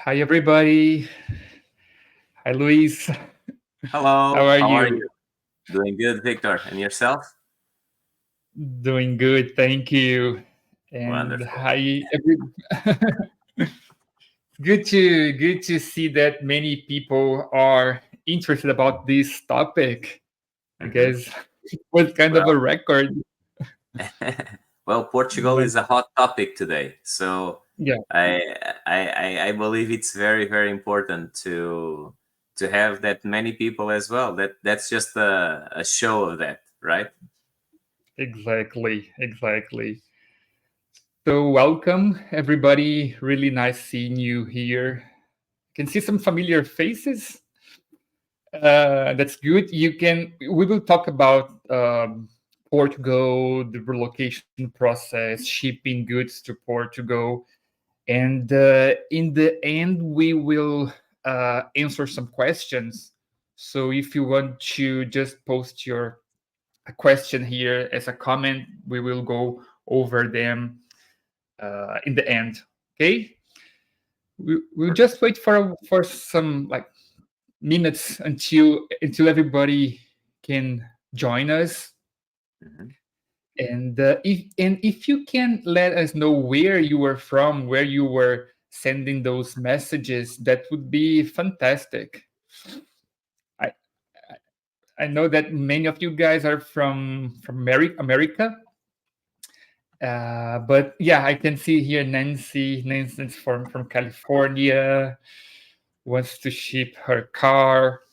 Hi, everybody. Hi, Luis. How Hello, are how are you? you? Doing good, Victor. And yourself? Doing good, thank you. And Wonderful. hi, good to see that many people are interested about this topic. I hmm guess it was kind of a Well, record. well, Portugal But is a hot topic today, so yeah, I I believe it's very very important to have that many people as well. That's just a show of that, right? exactly. So welcome, everybody. Really nice seeing you here. Can see some familiar faces. That's good. We will talk about Portugal, the relocation process, shipping goods to Portugal, and in the end, we will answer some questions. So if you want to just post your question here as a comment, we will go over them in the end. Okay. We'll just wait for some like minutes until everybody can join us. hmm And if you can let us know where you were from, where you were sending those messages, that would be fantastic. I I know that many of you guys are from America. But yeah, I can see here Nancy. Nancy's from California. Wants to ship her car.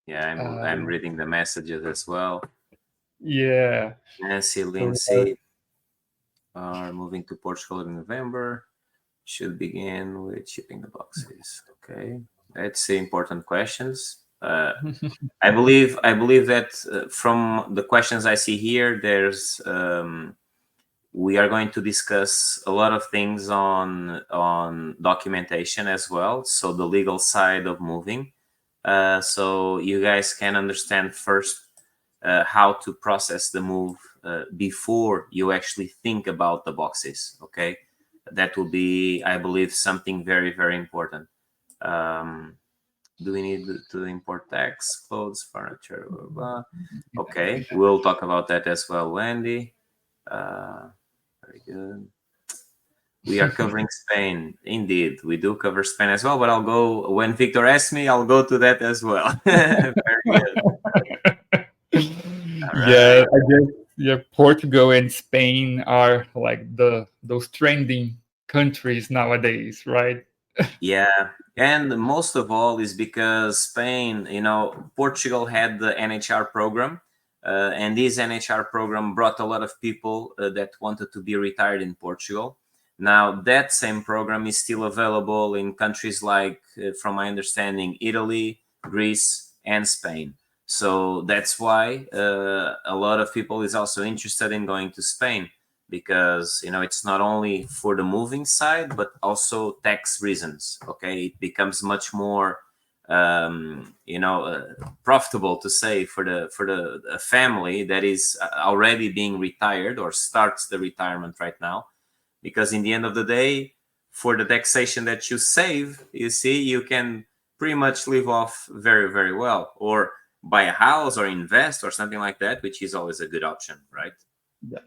Yeah, I'm Uh, reading the messages as well. yeah. Nancy, So we are Lindsay are moving to Portugal in November. Should begin with shipping the boxes. Okay, that's the important questions. I believe that from the questions I see here, there's we are going to discuss a lot of things on documentation as well. So the legal side of moving, so you guys can understand first how to process the move before you actually think about the boxes. Okay, that will be, I believe, something very very important. Um, do we need to import tax, clothes, furniture? Blah, blah, blah. Okay, we'll talk about that as well, Wendy. Uh, very good. We are covering Spain. Indeed, we do cover Spain as well, but I'll go when Victor asks me, I'll go to that as well. Very good. All Yeah, right. I guess yeah, Portugal and Spain are like those trending countries nowadays, right? Yeah. And most of all is because Spain, Portugal had the NHR program, and this NHR program brought a lot of people that wanted to be retired in Portugal. Now, that same program is still available in countries like, from my understanding, Italy, Greece, and Spain. So that's why a lot of people is also interested in going to Spain because it's not only for the moving side but also tax reasons. Okay, it becomes much more profitable to say for the a family that is already being retired or starts the retirement right now, because in the end of the day, for the taxation that you save, you see, you can pretty much live off very very well, or buy a house or invest or something like that, which is always a good option, right? Yeah,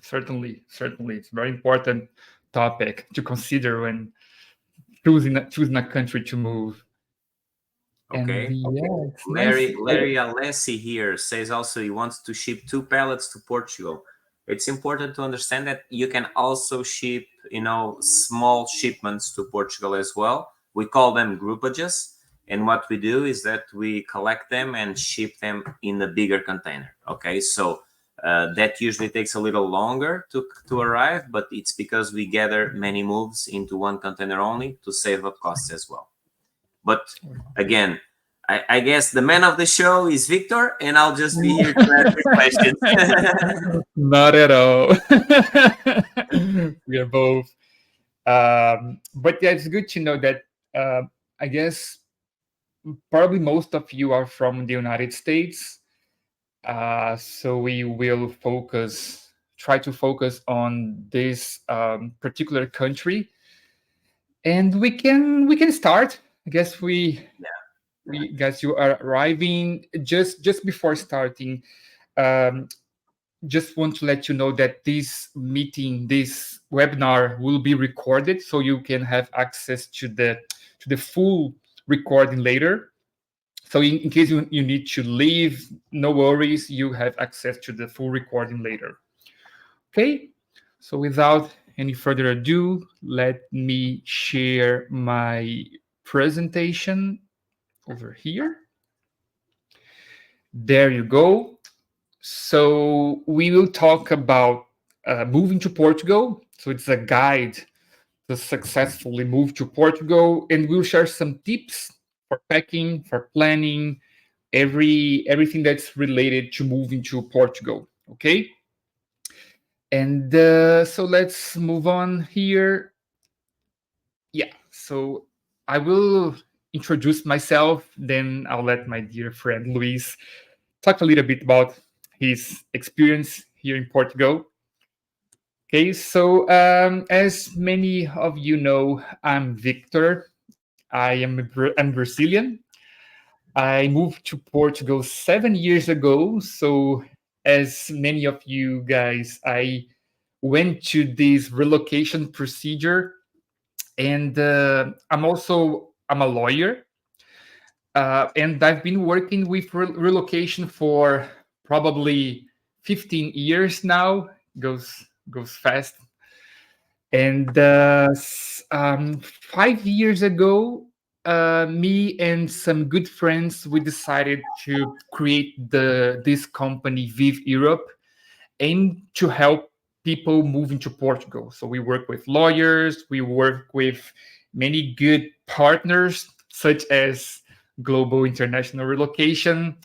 certainly, it's a very important topic to consider when choosing a country to move. And Okay. yeah, it's nice. Larry Alessi here says also he wants to ship 2 pallets to Portugal. It's important to understand that you can also ship, small shipments to Portugal as well. We call them groupages. And what we do is that we collect them and ship them in a bigger container. Okay. So that usually takes a little longer to arrive, but it's because we gather many moves into one container only to save up costs as well. But again, I guess the man of the show is Victor, and I'll just be here to answer questions. Not at all. We are both. But yeah, it's good to know that. I guess probably most of you are from the United States. So we will try to focus on this particular country. And we can start. I guess Yeah. we guess you are arriving just before starting. Um, just want to let you know that this meeting, this webinar, will be recorded, so you can have access to the full recording later. So in case you need to leave, no worries, you have access to the full recording later. Okay, so without any further ado, let me share my presentation over here. There you go. So we will talk about moving to Portugal. So it's a guide to successfully move to Portugal, and we'll share some tips for packing, for planning, everything that's related to moving to Portugal. Okay, and so let's move on here. Yeah, so I will introduce myself, then I'll let my dear friend Luis talk a little bit about his experience here in Portugal. Okay, so as many of you know, I'm Victor. I'm Brazilian. I moved to Portugal 7 years ago. So, as many of you guys, I went to this relocation procedure, and I'm a lawyer, and I've been working with relocation for probably 15 years now. Goes fast. And 5 years ago, me and some good friends, we decided to create this company, Vive Europe, aimed to help people move into Portugal. So we work with lawyers, we work with many good partners, such as Global International Relocation,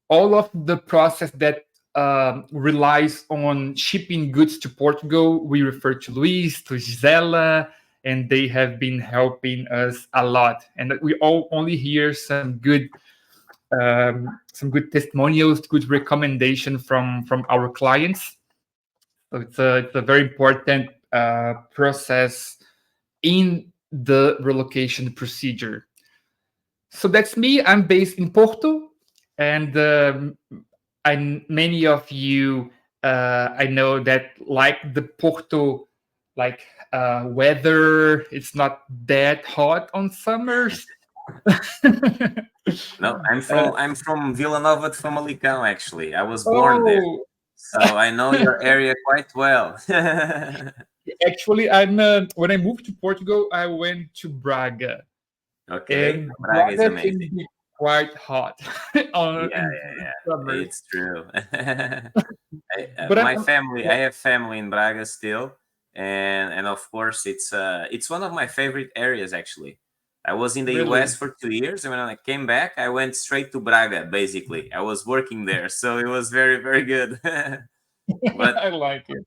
all of the process that relies on shipping goods to Portugal. We refer to Luis, to Gisela, and they have been helping us a lot. And we all only hear some good testimonials, good recommendation from our clients. So it's a very important process in the relocation procedure. So that's me. I'm based in Porto, and many of you I know that like the Porto like weather. It's not that hot on summers. No, uh, I'm from Vila Nova de Famalicão, actually. I was born there, oh, so I know your area quite well. actually, I'm when I moved to Portugal, I went to Braga, Okay, and Braga is Braga can amazing. be quite hot Yeah, in yeah, yeah. summers. It's true. But My I'm family, yeah, I have family in Braga still, and of course it's one of my favorite areas actually. I was in the US really. for 2 years, and when I came back, I went straight to Braga. Basically, I was working there, so it was very very good. But I like it.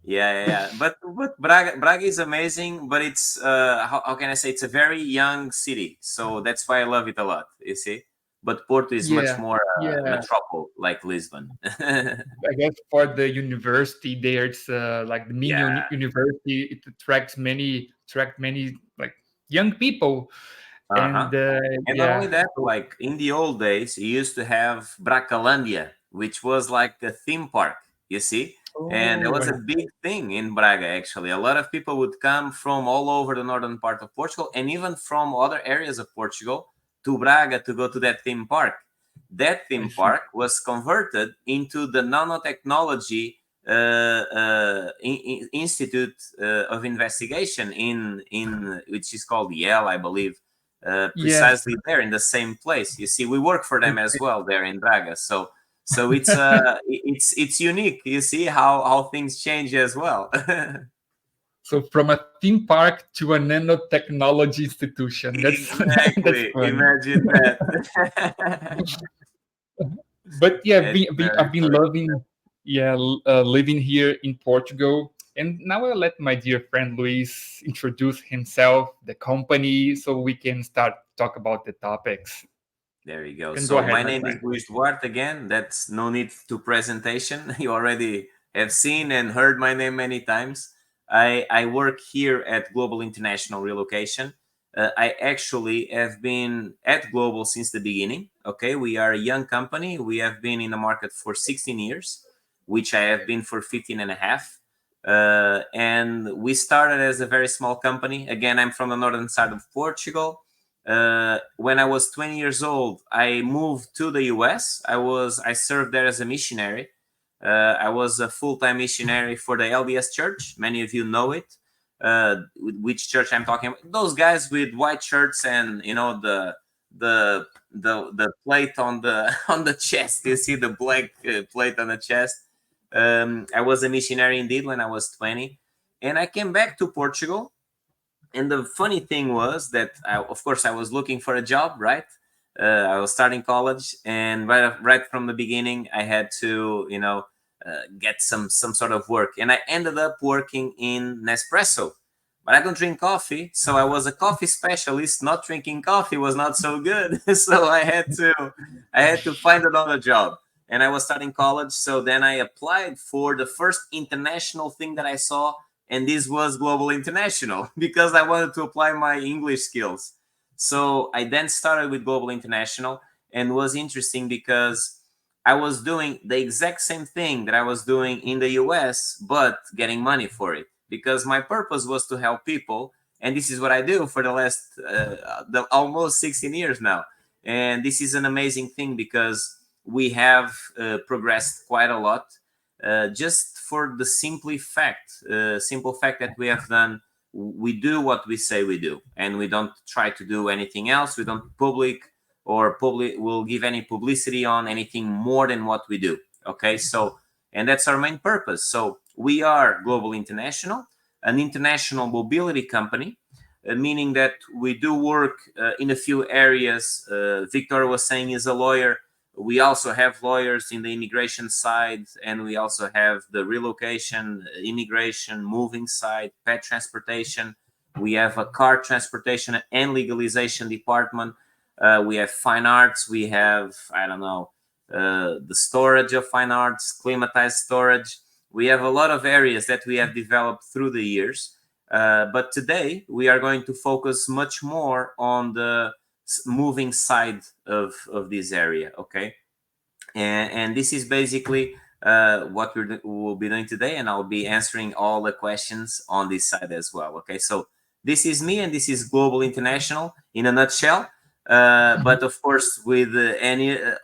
yeah, yeah, yeah. But Braga is amazing, but it's how can I say, it's a very young city, so that's why I love it a lot. You see, but Porto is much Yeah, more yeah. metropole like Lisbon. I guess for the university there, it's like the mini Yeah. university. It attract many like young people, Uh-huh. and And not only yeah. that, So, like in the old days, you used to have Bracalandia, which was like a theme park, you see? And it oh, was a big thing in Braga, actually. A lot of people would come from all over the northern part of Portugal and even from other areas of Portugal to Braga to go to that theme park. That I theme see. park was converted into the nanotechnology Institute of Investigation in which is called Yale, I believe, Yes. precisely there in the same place. You see, we work for them as well there in Braga. So it's unique. You see how things change as well. So from a theme park to a nanotechnology institution. That's that's Exactly. funny. Imagine that. But yeah, It's I've very been funny. loving, yeah, living here in Portugal. And now I'll let my dear friend Luis introduce himself, the company, so we can start talk about the topics. There you You go. can go So ahead, my my name is friend. Luis Duarte again. That's no need to presentation. You already have seen and heard my name many times. I work here at Global International Relocation. I actually have been at Global since the beginning. Okay, we are a young company. We have been in the market for 16 years, which I have been for 15 and a half. And we started as a very small company. Again, I'm from the northern side of Portugal. When I was 20 years old, I moved to the US. I served there as a missionary. I was a full-time missionary for the LDS Church. Many of you know it. Which church I'm talking about? Those guys with white shirts and the plate on the on the chest. You see the black plate on the chest. I was a missionary indeed when I was 20, and I came back to Portugal. And the funny thing was that, of course, I was looking for a job, right? I was starting college, and right from the beginning, I had to, get some sort of work, and I ended up working in Nespresso. But I don't drink coffee, so I was a coffee specialist. Not drinking coffee was not so good, so I had to find another job, and I was starting college. So then I applied for the first international thing that I saw, and this was Global International because I wanted to apply my English skills. So I then started with Global International, and was interesting because I was doing the exact same thing that I was doing in the US, but getting money for it because my purpose was to help people. And this is what I do for the last almost 16 years now. And this is an amazing thing because we have progressed quite a lot, just for the simple fact that we do what we say we do, and we don't try to do anything else. We don't will give any publicity on anything more than what we do. Okay, so, and that's our main purpose. So we are Global International, an international mobility company, meaning that we do work in a few areas. Victor was saying he's a lawyer. We also have lawyers in the immigration side, and we also have the relocation, immigration, moving side, pet transportation. We have a car transportation and legalization department. We have fine arts. We have, I don't know, the storage of fine arts, climatized storage. We have a lot of areas that we have developed through the years. But today we are going to focus much more on the moving side of this area. Okay. And this is basically what we'll be doing today. And I'll be answering all the questions on this side as well. Okay. So this is me, and this is Global International in a nutshell. But of course, with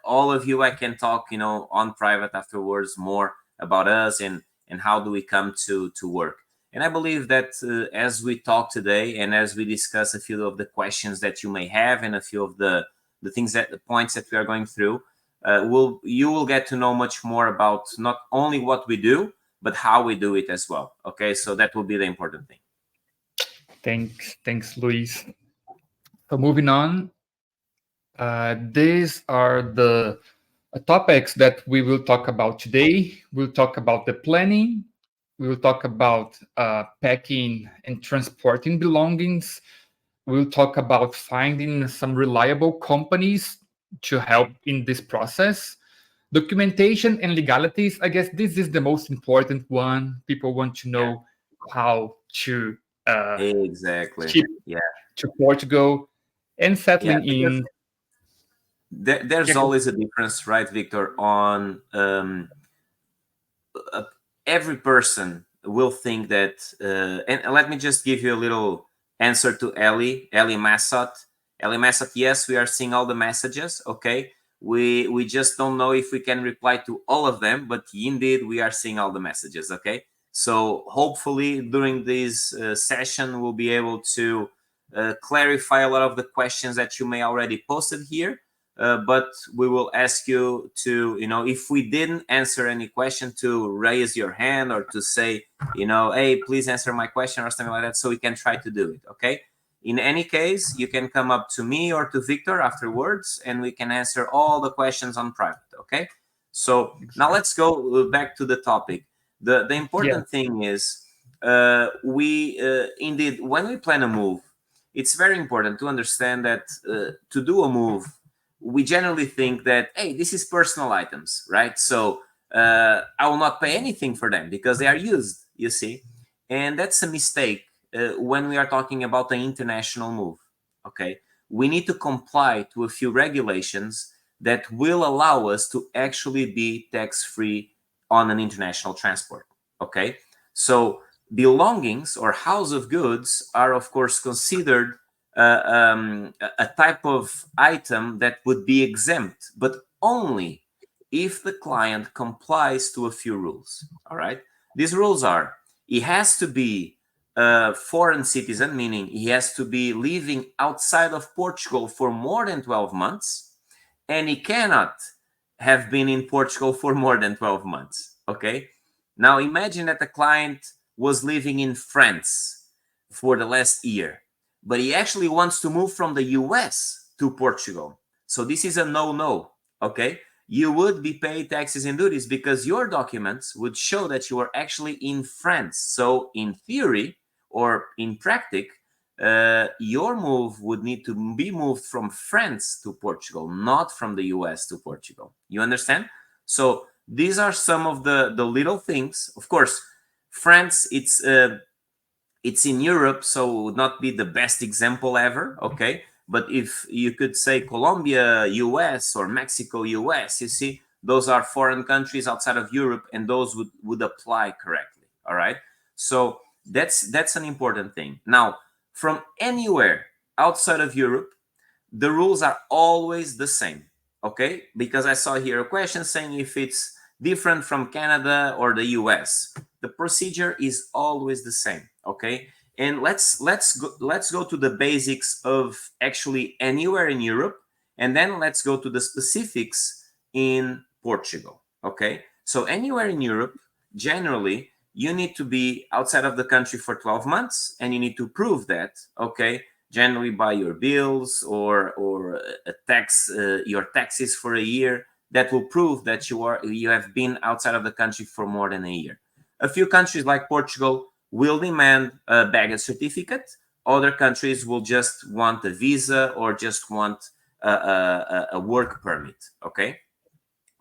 all of you, I can talk, on private afterwards more about us and how do we come to work. And I believe that as we talk today and as we discuss a few of the questions that you may have and a few of the points that we are going through, you will get to know much more about not only what we do, but how we do it as well. Okay, so that will be the important thing. Thanks, Luis. So moving on, these are the topics that we will talk about today. We'll talk about the planning. We will talk about packing and transporting belongings. We'll talk about finding some reliable companies to help in this process. Documentation and legalities. I guess this is the most important one. People want to know how to exactly ship to Portugal and settling in. There's always a difference, right, Victor, on every person will think that, and let me just give you a little answer to Ellie Massot. Ellie Massot, yes, we are seeing all the messages, okay? We just don't know if we can reply to all of them, but indeed we are seeing all the messages, okay? So hopefully during this session, we'll be able to clarify a lot of the questions that you may already posted here. But we will ask you to, if we didn't answer any question, to raise your hand or to say, hey, please answer my question or something like that, so we can try to do it, okay? In any case, you can come up to me or to Victor afterwards, and we can answer all the questions on private, okay? So now let's go back to the topic. The important thing is, indeed, when we plan a move, it's very important to understand that to do a move, we generally think that, hey, this is personal items, right? So I will not pay anything for them because they are used, you see. And that's a mistake when we are talking about an international move. Okay, we need to comply to a few regulations that will allow us to actually be tax-free on an international transport. Okay, so belongings or house of goods are of course considered a type of item that would be exempt, but only if the client complies to a few rules. All right, these rules are: he has to be a foreign citizen, meaning he has to be living outside of Portugal for more than 12 months, and he cannot have been in Portugal for more than 12 months. Okay. Now imagine that the client was living in France for the last year, but he actually wants to move from the US to Portugal. So this is a no-no. Okay. You would be paid taxes and duties because your documents would show that you are actually in France. So in theory or in practice, your move would need to be moved from France to Portugal, not from the US to Portugal. You understand? So these are some of the little things. Of course, France, it's in Europe, so it would not be the best example ever. Okay, but if you could say Colombia, US, or Mexico, US, you see, those are foreign countries outside of Europe, and those would apply correctly. All right, so that's an important thing. Now, from anywhere outside of Europe, the rules are always the same. Okay, because I saw here a question saying if it's different from Canada or the US. The procedure is always the same. Okay, and let's go to the basics of actually anywhere in Europe, and then let's go to the specifics in Portugal. Okay, so anywhere in Europe, generally you need to be outside of the country for 12 months, and you need to prove that. Okay, generally by your bills or a tax, your taxes for a year, that will prove that you have been outside of the country for more than a year. A few countries like Portugal will demand a baggage certificate. Other countries will just want a visa or just want a work permit. Okay,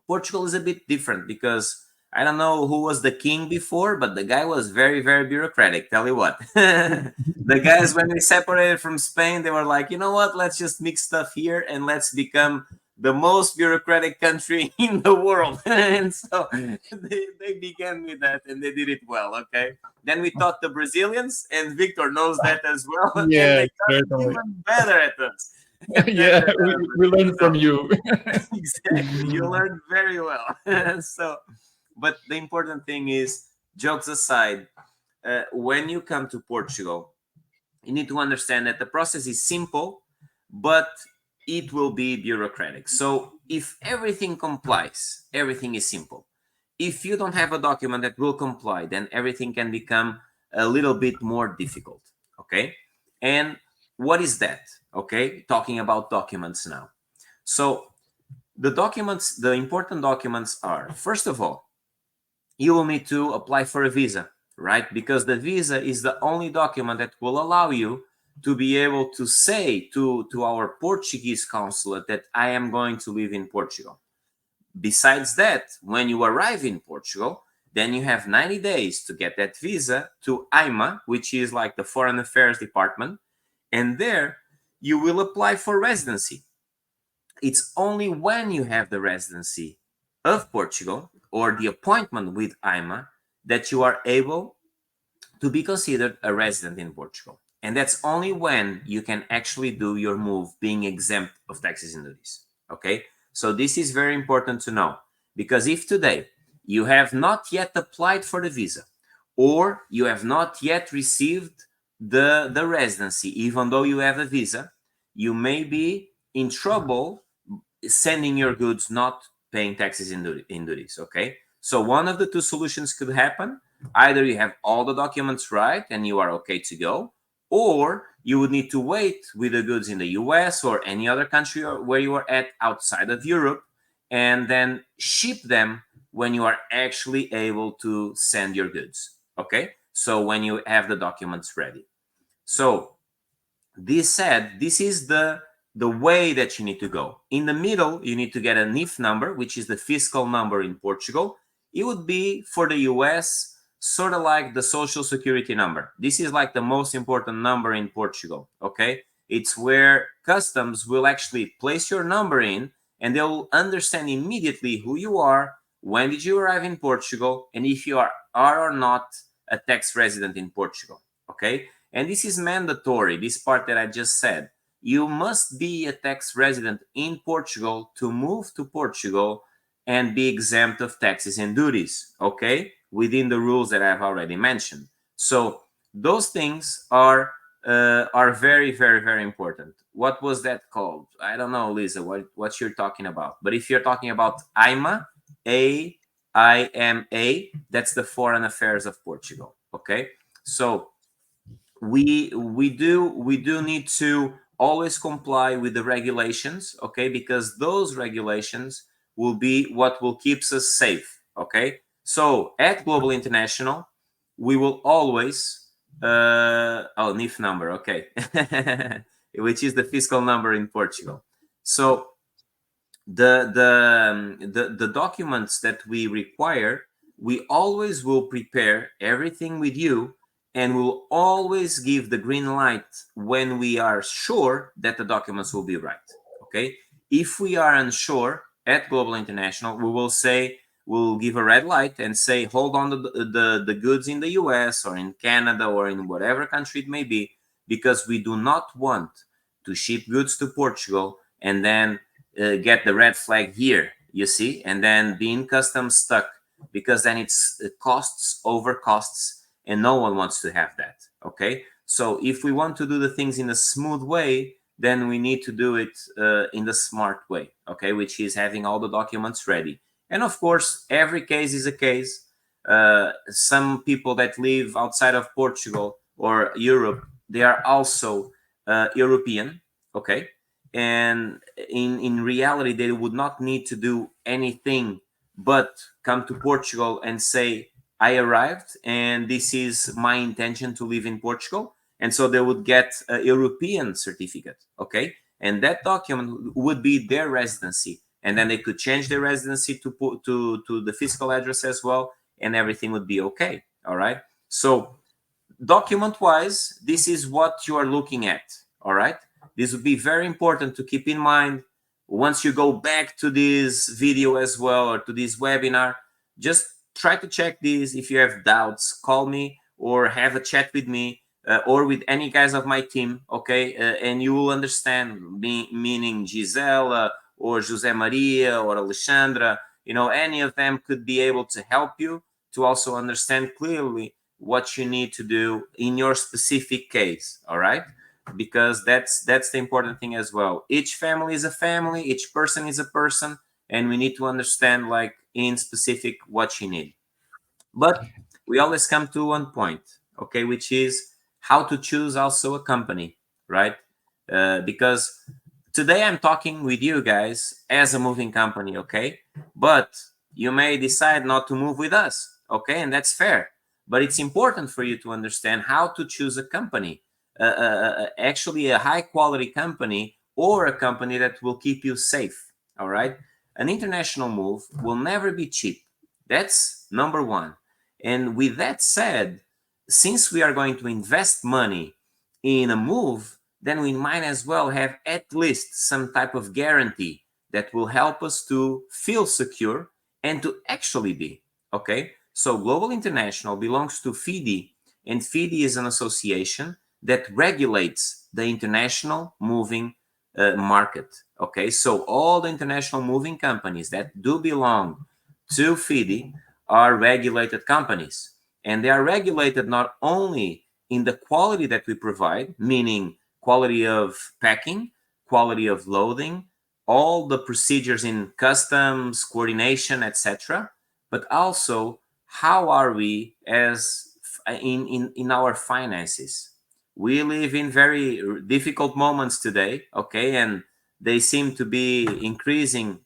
Portugal is a bit different because I don't know who was the king before, but the guy was very, very bureaucratic. Tell you what, the guys, when they separated from Spain, they were like, you know what, let's just mix stuff here and let's become the most bureaucratic country in the world. And so they began with that and they did it well. Okay. Then we taught the Brazilians, and Victor knows that as well. And Yeah, they got certainly. even better at us. Yeah, we learned from So, you. exactly, you learned very well. So, but the important thing is, jokes aside, when you come to Portugal, you need to understand that the process is simple, but it will be bureaucratic. So if everything complies, everything is simple. If you don't have a document that will comply, then everything can become a little bit more difficult. Okay, and what is that? Okay, talking about documents now. So the documents, the important documents are, first of all, you will need to apply for a visa, right? Because the visa is the only document that will allow you to be able to say to our Portuguese consulate that I am going to live in Portugal. Besides that, when you arrive in Portugal, then you have 90 days to get that visa to IMA, which is like the Foreign Affairs Department, and there you will apply for residency. It's only when you have the residency of Portugal or the appointment with IMA that you are able to be considered a resident in Portugal. And that's only when you can actually do your move being exempt of taxes and duties. Okay, so this is very important to know, because if today you have not yet applied for the visa or you have not yet received the residency, even though you have a visa, you may be in trouble sending your goods not paying taxes in duties. Okay, so one of the two solutions could happen: either you have all the documents right and you are okay to go, or you would need to wait with the goods in the US or any other country where you are at outside of Europe, and then ship them when you are actually able to send your goods. Okay, so when you have the documents ready. So this said, this is the way that you need to go. In the middle, you need to get an NIF number, which is the fiscal number in Portugal. It would be for the US sort of like the social security number. This is like the most important number in Portugal, okay? It's where customs will actually place your number in, and they'll understand immediately who you are, when did you arrive in Portugal, and if you are or not a tax resident in Portugal, okay? And this is mandatory, this part that I just said. You must be a tax resident in Portugal to move to Portugal and be exempt of taxes and duties, okay? Within the rules that I've already mentioned. So those things are very, very, very important. What was that called? I don't know, Lisa, what you're talking about. But if you're talking about AIMA, AIMA, that's the Foreign Affairs of Portugal, okay? So we do need to always comply with the regulations, okay? Because those regulations will be what will keep us safe, okay? So at Global International, we will always oh, NIF number, okay, which is the fiscal number in Portugal. So the documents that we require, we always will prepare everything with you, and we'll always give the green light when we are sure that the documents will be right, okay? If we are unsure at Global International, we will say, we'll give a red light and say, hold on to the goods in the US or in Canada or in whatever country it may be, because we do not want to ship goods to Portugal and then get the red flag here, you see, and then be in customs stuck, because then it's costs over costs, and no one wants to have that, okay? So if we want to do the things in a smooth way, then we need to do it in the smart way, okay? Which is having all the documents ready. And of course, every case is a case. Some people that live outside of Portugal or Europe, they are also European, okay? And in reality, they would not need to do anything but come to Portugal and say, I arrived and this is my intention to live in Portugal. And so they would get a European certificate, okay? And that document would be their residency. And then they could change their residency to the fiscal address as well, and everything would be okay, all right? So document-wise, this is what you are looking at, all right? This would be very important to keep in mind. Once you go back to this video as well, or to this webinar, just try to check this. If you have doubts, call me or have a chat with me or with any guys of my team, okay? And you will understand, meaning Gisela or Jose Maria or Alexandra, you know, any of them could be able to help you to also understand clearly what you need to do in your specific case, all right? Because that's the important thing as well. Each family is a family, each person is a person, and we need to understand, like, in specific what you need. But we always come to one point, okay, which is how to choose also a company, right? Because today I'm talking with you guys as a moving company, okay? But you may decide not to move with us, okay? And that's fair. But it's important for you to understand how to choose a company, actually a high quality company, or a company that will keep you safe, all right? An international move will never be cheap. That's number one. And with that said, since we are going to invest money in a move, then we might as well have at least some type of guarantee that will help us to feel secure and to actually be, okay? So Global International belongs to FIDI, and FIDI is an association that regulates the international moving market, okay? So all the international moving companies that do belong to FIDI are regulated companies, and they are regulated not only in the quality that we provide, meaning quality of packing, quality of loading, all the procedures in customs, coordination, etc., but also how are we as in our finances. We live in very difficult moments today, okay, and they seem to be increasing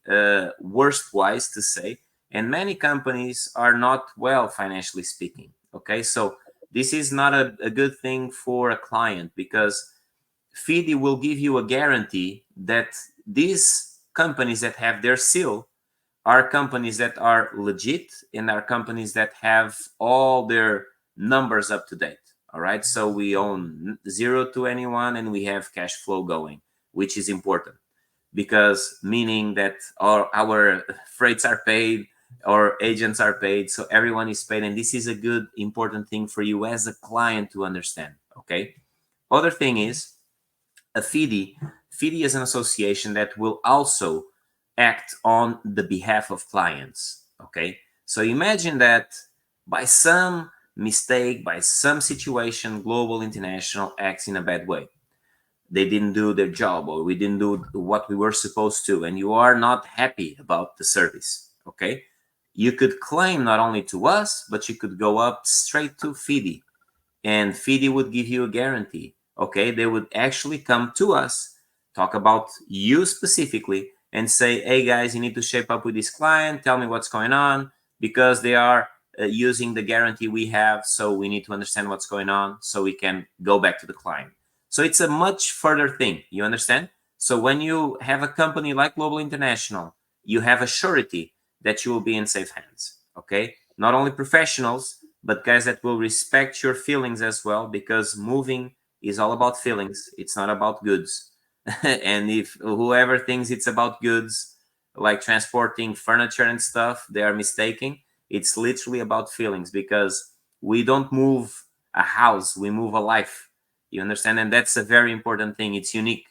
worst-wise to say, and many companies are not well financially speaking, okay? So this is not a good thing for a client, because FIDI will give you a guarantee that these companies that have their seal are companies that are legit and are companies that have all their numbers up to date. All right. So we own 0 to anyone and we have cash flow going, which is important because meaning that our freights are paid, our agents are paid, so everyone is paid. And this is a good, important thing for you as a client to understand. Okay. Other thing is a FIDI. FIDI is an association that will also act on the behalf of clients. Okay. So imagine that by some mistake, by some situation, Global International acts in a bad way. They didn't do their job, or we didn't do what we were supposed to, and you are not happy about the service. Okay. You could claim not only to us, but you could go up straight to FIDI, and FIDI would give you a guarantee. Okay, they would actually come to us, talk about you specifically, and say, hey guys, you need to shape up with this client, tell me what's going on, because they are using the guarantee we have, so we need to understand what's going on so we can go back to the client. So it's a much further thing, you understand? So when you have a company like Global International, you have a surety that you will be in safe hands. Okay, not only professionals, but guys that will respect your feelings as well, because moving is all about feelings. It's not about goods. And if whoever thinks it's about goods, like transporting furniture and stuff, they are mistaken. It's literally about feelings, because we don't move a house, we move a life. You understand? And that's a very important thing. It's unique.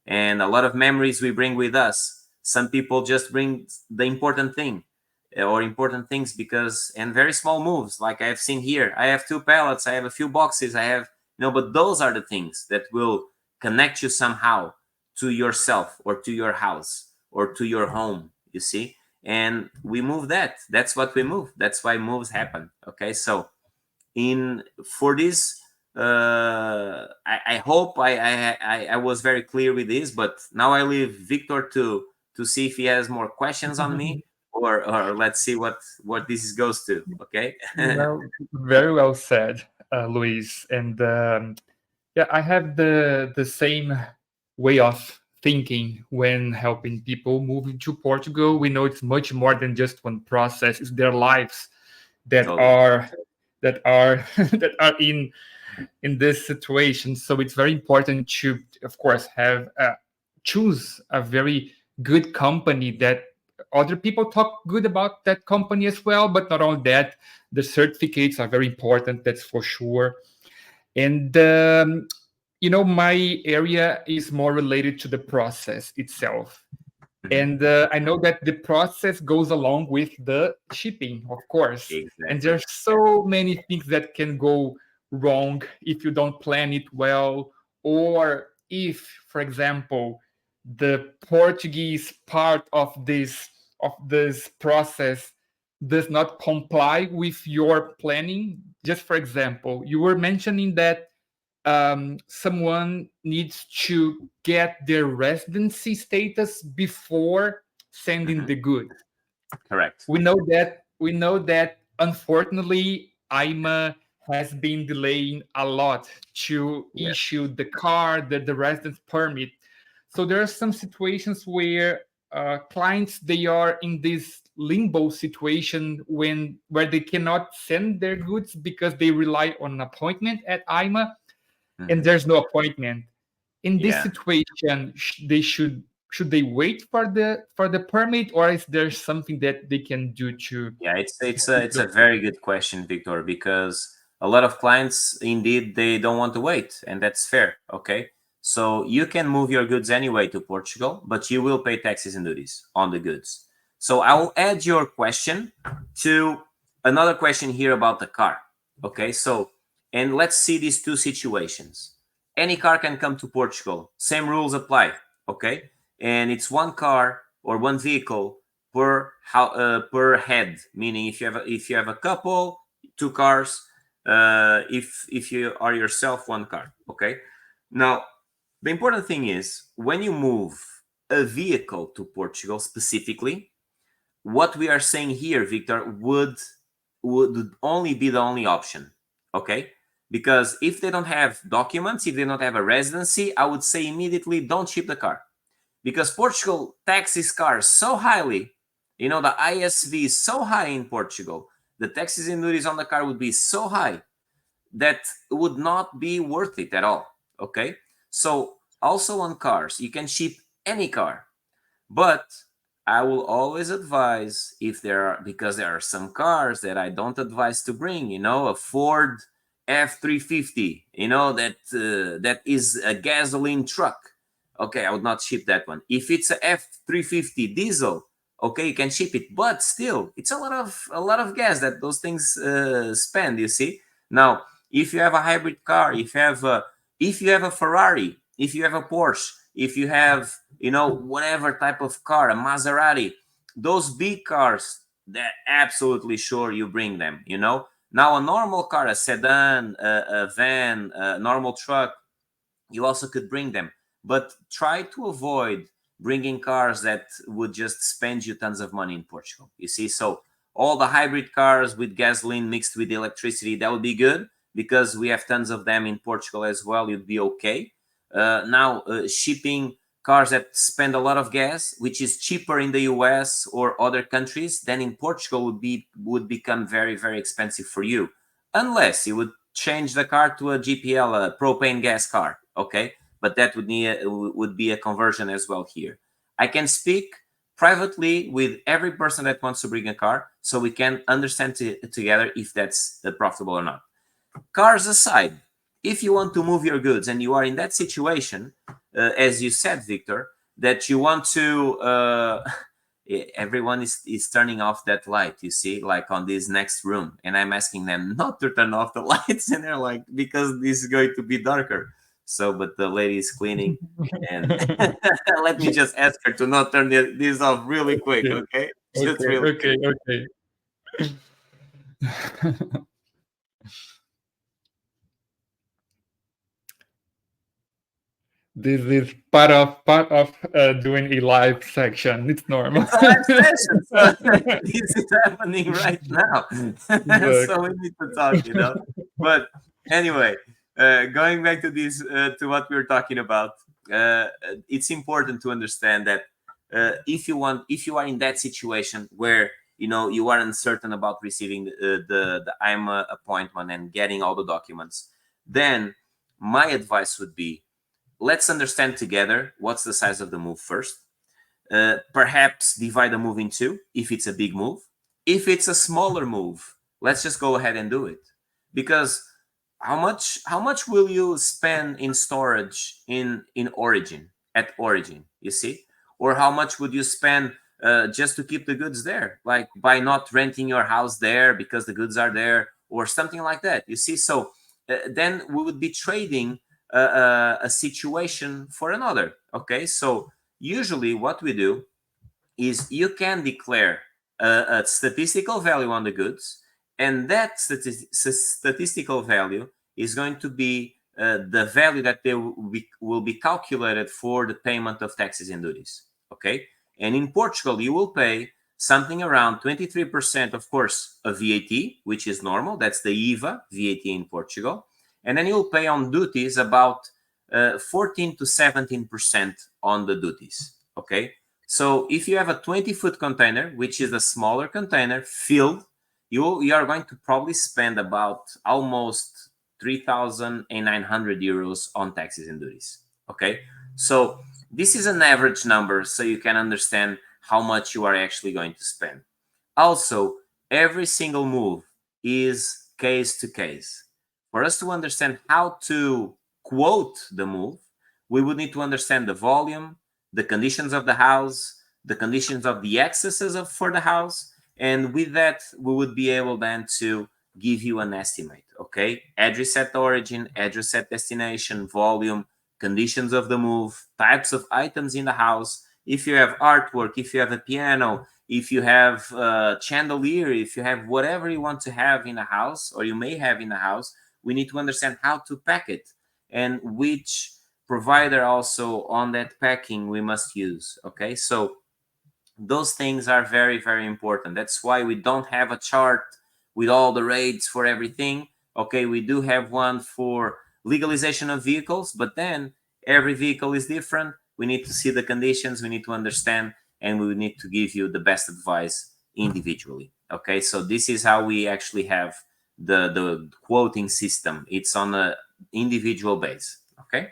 And a lot of memories we bring with us. Some people just bring the important thing or important things, because and very small moves, like I have seen here. I have 2 pallets, I have a few boxes, I have, but those are the things that will connect you somehow to yourself or to your house or to your home, you see. And we move that's what we move. That's why moves happen. Okay. So in for this, I hope I was very clear with this, but now I leave Victor to see if he has more questions on me, or let's see what this goes to. Okay. Well, very well said, Luis. And yeah, I have the same way of thinking when helping people moving to Portugal. We know it's much more than just one process. It's their lives that Totally. are that are in this situation. So it's very important to, of course, have choose a very good company that other people talk good about that company as well. But not only that, the certificates are very important. That's for sure. And my area is more related to the process itself. And I know that the process goes along with the shipping, of course. And Exactly. there's so many things that can go wrong if you don't plan it well, or if, for example, the Portuguese part of this process does not comply with your planning. Just for example, you were mentioning that someone needs to get their residency status before sending Mhm. the goods. Correct. We know that unfortunately IMA has been delaying a lot to Yes. issue the card, the residence permit. So there are some situations where clients, they are in this limbo situation where they cannot send their goods because they rely on an appointment at IMA, and Mhm. there's no appointment. In this Yeah. situation, they should they wait for the permit, or is there something that they can do to Yeah, it's keep a very good question, Victor, because a lot of clients indeed they don't want to wait, and that's fair. Okay, so you can move your goods anyway to Portugal, but you will pay taxes and duties on the goods. So I will add your question to another question here about the car. Okay, so and let's see these 2 situations. Any car can come to Portugal. Same rules apply. Okay, and it's one car or one vehicle per head, meaning if you have a couple, 2 cars, if you are yourself, 1 car. Okay, now the important thing is when you move a vehicle to Portugal specifically, what we are saying here, Victor, would only be the only option. Okay, because if they don't have documents, if they don't have a residency, I would say immediately don't ship the car, because Portugal taxes cars so highly You know, the ISV is so high in Portugal, the taxes and duties on the car would be so high that would not be worth it at all. Okay, so also on cars, you can ship any car, but I will always advise, if there are, because there are some cars that I don't advise to bring, you know, a Ford F350, you know, that is a gasoline truck. Okay, I would not ship that one. If it's a F350 diesel, okay, you can ship it, but still, it's a lot of gas that those things spend. You see. Now, if you have a hybrid car, if you have a Ferrari, if you have a Porsche, if you have, you know, whatever type of car, a Maserati, those big cars, they're absolutely sure you bring them. You know. Now, a normal car, a sedan, a van, a normal truck, you also could bring them, but try to avoid bringing cars that would just spend you tons of money in Portugal. You see, so all the hybrid cars with gasoline mixed with electricity, that would be good because we have tons of them in Portugal as well. You'd be okay. Now, shipping cars that spend a lot of gas, which is cheaper in the US or other countries than in Portugal, would become very, very expensive for you, unless you would change the car to a GPL, a propane gas car. Okay, but that would be a conversion as well here. I can speak privately with every person that wants to bring a car, so we can understand together if that's profitable or not. Cars aside, if you want to move your goods and you are in that situation, as you said, Victor, that you want to everyone is turning off that light, you see, like on this next room, and I'm asking them not to turn off the lights, and they're like, because this is going to be darker. So, but the lady is cleaning, and let me just ask her to not turn this off really quick, Okay, okay? Just okay, really quick. okay, okay. This is part of doing a live section. It's normal. It's a live session, so this is happening right now. So we Exactly. need to talk, you know. But anyway, going back to this, to what we were talking about, it's important to understand that if you are in that situation where, you know, you are uncertain about receiving the IMA appointment and getting all the documents, then my advice would be, let's understand together what's the size of the move first. Perhaps divide the move in two if it's a big move. If it's a smaller move, let's just go ahead and do it. Because how much will you spend in storage in origin, at origin, you see? Or how much would you spend just to keep the goods there, like by not renting your house there because the goods are there, or something like that, you see? So then we would be trading a situation for another. Okay, so usually what we do is you can declare a statistical value on the goods, and that statistical value is going to be the value that they will be calculated for the payment of taxes and duties. Okay, and in Portugal you will pay something around 23%, of course, of VAT, which is normal. That's the IVA VAT in Portugal, and then you'll pay on duties about 14 to 17% on the duties. Okay, so if you have a 20-foot container, which is a smaller container filled, you are going to probably spend about almost 3,900 euros on taxes and duties. Okay, so this is an average number, so you can understand how much you are actually going to spend. Also, every single move is case to case. For us to understand how to quote the move, we would need to understand the volume, the conditions of the house, the conditions of the accesses for the house, and with that, we would be able then to give you an estimate. Okay, address at origin, address at destination, volume, conditions of the move, types of items in the house. If you have artwork, if you have a piano, if you have a chandelier, if you have whatever you want to have in a house, or you may have in a house, we need to understand how to pack it and which provider also on that packing we must use. Okay, so those things are very, very important. That's why we don't have a chart with all the rates for everything. Okay, we do have one for legalization of vehicles, but then every vehicle is different. We need to see the conditions, we need to understand, and we would need to give you the best advice individually. Okay, so this is how we actually have the quoting system. It's on a individual base. Okay.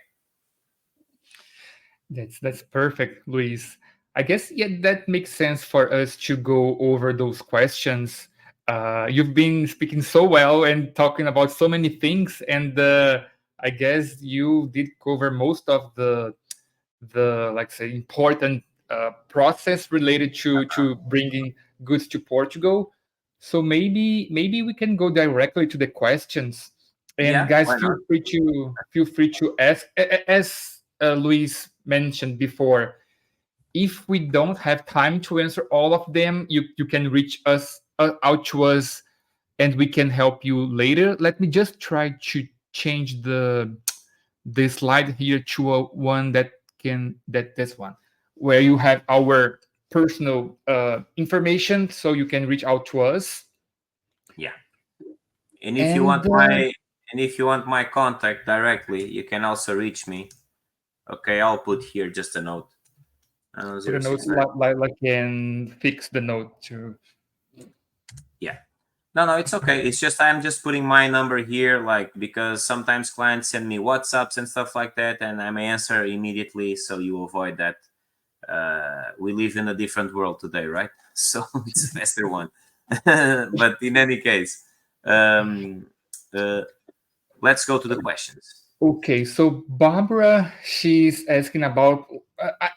That's perfect, Luis. I guess yeah, that makes sense for us to go over those questions. You've been speaking so well and talking about so many things, and I guess you did cover most of the like say important process related to bringing goods to Portugal. So maybe we can go directly to the questions. And Yeah, guys, why not? feel free to ask. As Luis mentioned before, if we don't have time to answer all of them, you can reach us out to us, and we can help you later. Let me just try to change the slide here to one that can that this one where you have our personal information, so you can reach out to us. Yeah. And if you And want my contact directly, you can also reach me. Okay, I'll put here just a note. put a note 069. like can fix the note to. Yeah. No, it's okay. It's just I'm just putting my number here, like because sometimes clients send me WhatsApps and stuff like that, and I may answer immediately, so you avoid that. We live in a different world today, right? So it's a faster one. But in any case, um, uh, let's go to the questions. Okay, so Barbara, she's asking about.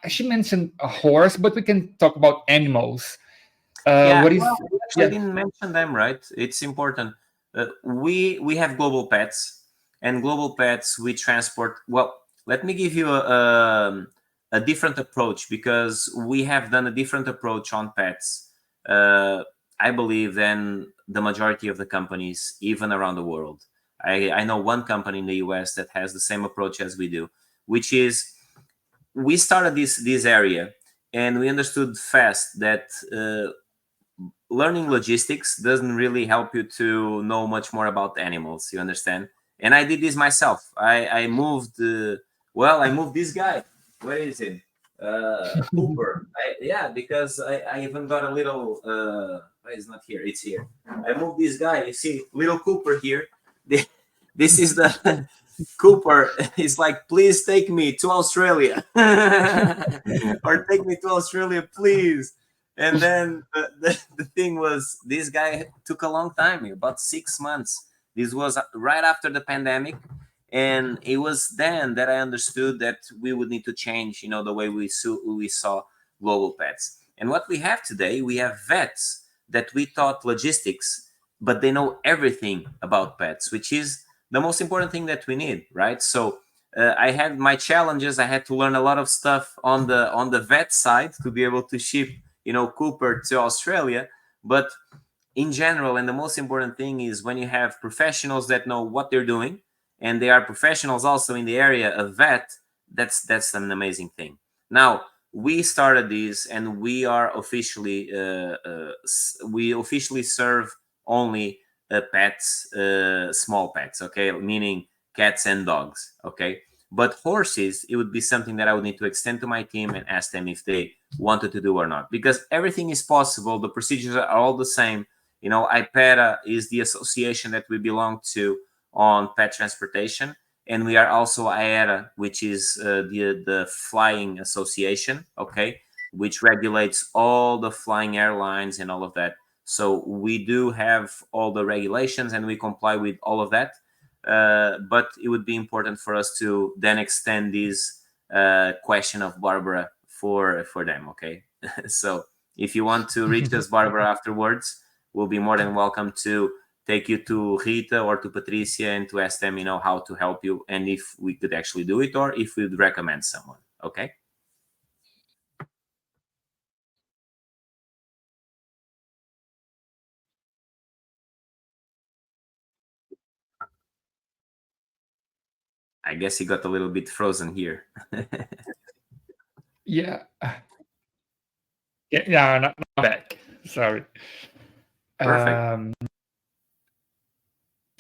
She mentioned a horse, but we can talk about animals. Yeah, What well, is? we actually Yeah, didn't mention them, right? It's important. We have global pets, and global pets we transport. Well, let me give you a different approach because we have done a different approach on pets. I believe than the majority of the companies, even around the world. I know one company in the US that has the same approach as we do, which is we started this area and we understood fast that learning logistics doesn't really help you to know much more about animals. You understand? And I did this myself. I moved. I moved this guy. Where is it? Cooper. Yeah, because I even got a little. It's not here. It's here. I moved this guy. You see, little Cooper here. This is the Cooper. He's like, please take me to Australia, or take me to Australia, please. And then the thing was, this guy took a long time, about 6 months. This was right after the pandemic. And it was then that I understood that we would need to change, the way we saw global pets. And what we have today, we have vets that we taught logistics, but they know everything about pets, which is the most important thing that we need, right? So I had my challenges. I had to learn a lot of stuff on the vet side to be able to ship Cooper to Australia. But in general, and the most important thing is when you have professionals that know what they're doing, and they are professionals also in the area of vet, that's an amazing thing. Now we started this, and we are officially we officially serve only pets, small pets, okay, meaning cats and dogs, okay. But horses, it would be something that I would need to extend to my team and ask them if they wanted to do or not, because everything is possible. The procedures are all the same. IPETA is the association that we belong to on pet transportation, and we are also AERA, which is the flying association, okay, which regulates all the flying airlines and all of that. So we do have all the regulations and we comply with all of that. But it would be important for us to then extend this question of Barbara for them, okay? So if you want to reach us, Barbara, afterwards, we'll be more than welcome to take you to Rita or to Patricia and to ask them, how to help you, and if we could actually do it, or if we'd recommend someone, okay? I guess he got a little bit frozen here. yeah, yeah. Not back. Sorry. Perfect.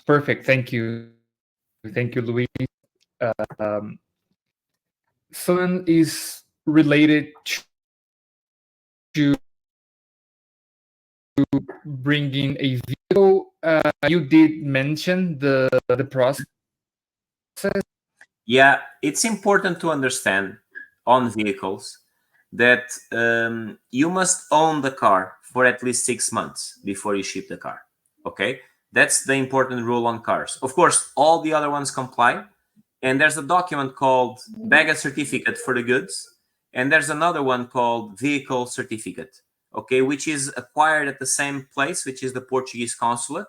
Perfect. Thank you, Luis. Um, Sun is related to bring in a vehicle. You did mention the process. Yeah, it's important to understand on vehicles that you must own the car for at least 6 months before you ship the car. Okay, that's the important rule on cars. Of course, all the other ones comply, and there's a document called baggage certificate for the goods, and there's another one called vehicle certificate, okay, which is acquired at the same place, which is the Portuguese consulate.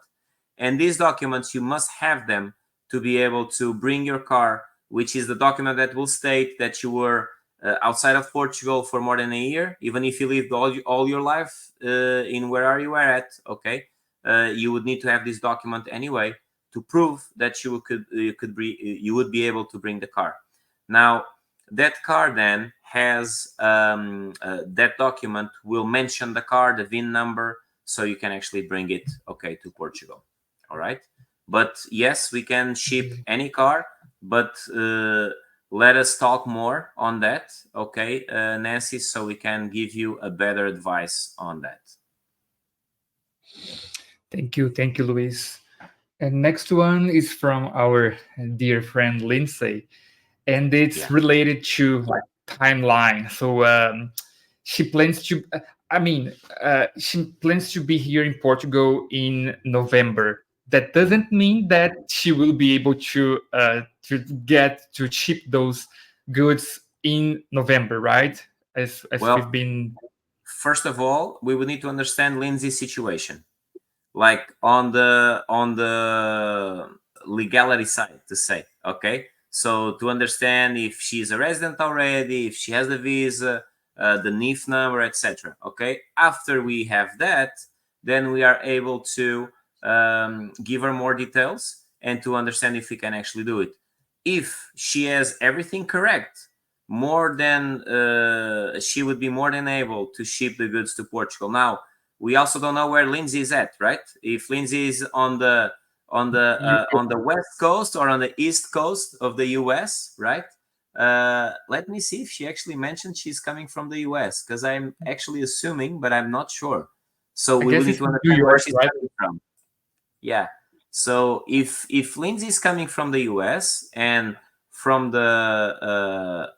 And these documents, you must have them to be able to bring your car, which is the document that will state that you were outside of Portugal for more than a year, even if you lived all your life in where you were at, okay, you would need to have this document anyway to prove that you would be able to bring the car. Now, that car then has that document will mention the car, the VIN number, so you can actually bring it, okay, to Portugal. All right, but yes, we can ship any car, but let us talk more on that, okay, Nancy, so we can give you a better advice on that. Thank you, Luis. And next one is from our dear friend Lindsay, and it's related to like timeline. So she plans to, she plans to be here in Portugal in November. That doesn't mean that she will be able to get to ship those goods in November, right? As Well, we've been. first of all, we would need to understand Lindsay's situation, like on the legality side, to say, okay, so to understand if she's a resident already, if she has the visa, the NIF number, etc. Okay, after we have that, then we are able to give her more details and to understand if we can actually do it. If she has everything correct, more than she would be more than able to ship the goods to Portugal. Now, we also don't know where Lindsay is at, right? If Lindsay is on the west coast or on the east coast of the US, right? Let me see if she actually mentioned she's coming from the US, because I'm actually assuming, but I'm not sure. So we will need to understand where she's coming from. Yeah. So if Lindsay is coming from the US and from the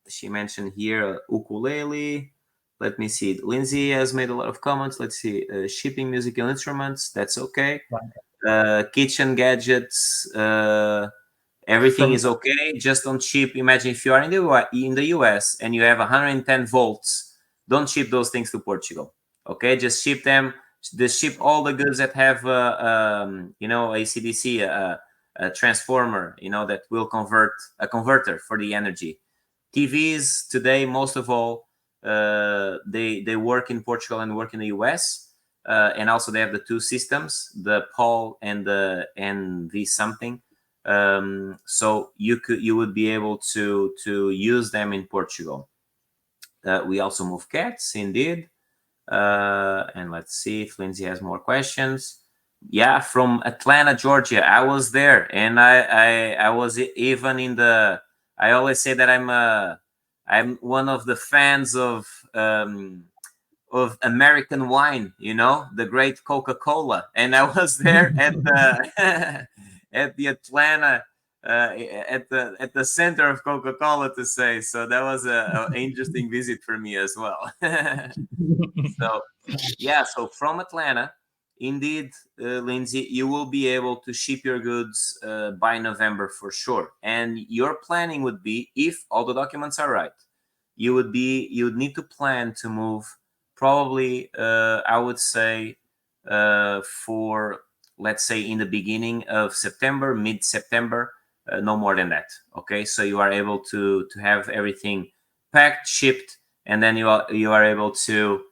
she mentioned here ukulele. Let me see. Lindsay has made a lot of comments. Let's see. Shipping musical instruments. That's okay. Kitchen gadgets. Everything is okay. Just don't ship. Imagine if you are in the US and you have 110 volts. Don't ship those things to Portugal. Okay, just ship them. Just ship all the goods that have ACDC, a transformer, that will convert a converter for the energy. TVs today, most of all, they work in Portugal and work in the US, and also they have the two systems, the POL and the NV something. So you would be able to use them in Portugal. We also move cats, indeed. And let's see if Lindsay has more questions. Yeah, from Atlanta, Georgia. I was there, and I was even in the. I always say that I'm one of the fans of American wine, the great Coca-Cola, and I was there at the at the Atlanta at the center of Coca-Cola, to say. So that was an interesting visit for me as well. So yeah, so from Atlanta, indeed, Lindsay, you will be able to ship your goods by November for sure. And your planning would be, if all the documents are right, you would need to plan to move probably, I would say, for, let's say, in the beginning of September, mid-September, no more than that. Okay, so you are able to have everything packed, shipped, and then you are able to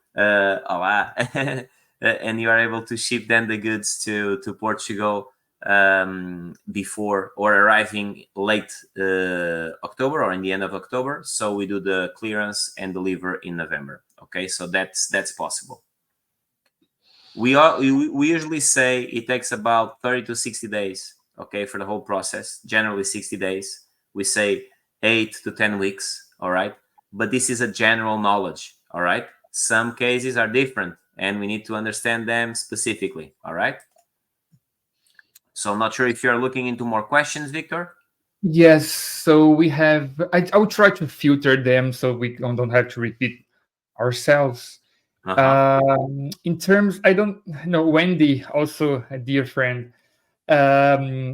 and you are able to ship then the goods to Portugal before, or arriving late October or in the end of October. So we do the clearance and deliver in November. Okay, so that's possible. We usually say it takes about 30 to 60 days, okay, for the whole process. Generally 60 days. We say 8 to 10 weeks, all right? But this is a general knowledge, all right? Some cases are different, and we need to understand them specifically. All right. So I'm not sure if you're looking into more questions, Victor. Yes, so we have. I will try to filter them so we don't have to repeat ourselves. Uh-huh. In terms, I don't know, Wendy, also a dear friend, um,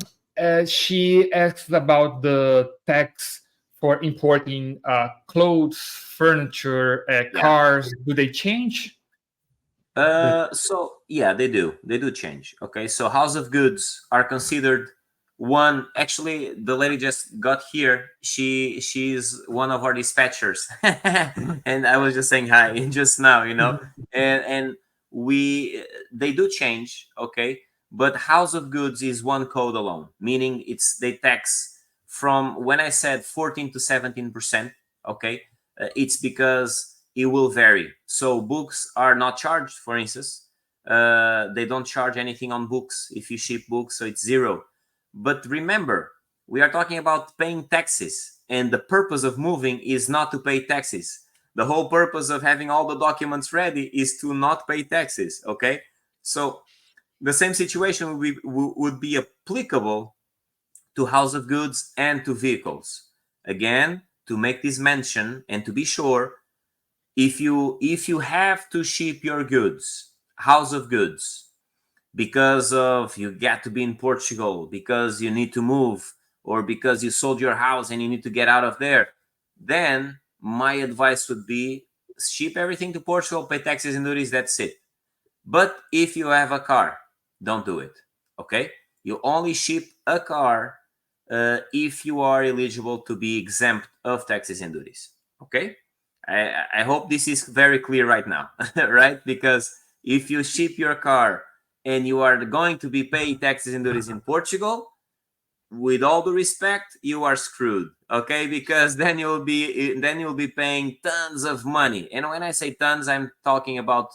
she asks about the tax for importing clothes, furniture, Yeah. cars. Do they change? So yeah, they do. They do change. Okay. So house of goods are considered one. Actually, the lady just got here. She's one of our dispatchers, and I was just saying hi just now. And we they do change. Okay, but house of goods is one code alone, meaning they tax from when I said 14 to 17%. Okay, it's because it will vary. So books are not charged, for instance. They don't charge anything on books if you ship books, so it's zero. But remember, we are talking about paying taxes, and the purpose of moving is not to pay taxes. The whole purpose of having all the documents ready is to not pay taxes. Okay, so the same situation would be applicable to house of goods and to vehicles. Again, to make this mention and to be sure, if you have to ship your goods, house of goods, because of you got to be in Portugal, because you need to move, or because you sold your house and you need to get out of there, then my advice would be ship everything to Portugal, pay taxes and duties, that's it. But if you have a car, don't do it. Okay, you only ship a car if you are eligible to be exempt of taxes and duties. Okay, I hope this is very clear right now, right? Because if you ship your car and you are going to be paying taxes and duties in Portugal, with all due respect, you are screwed. Okay, because then you'll be paying tons of money. And when I say tons, I'm talking about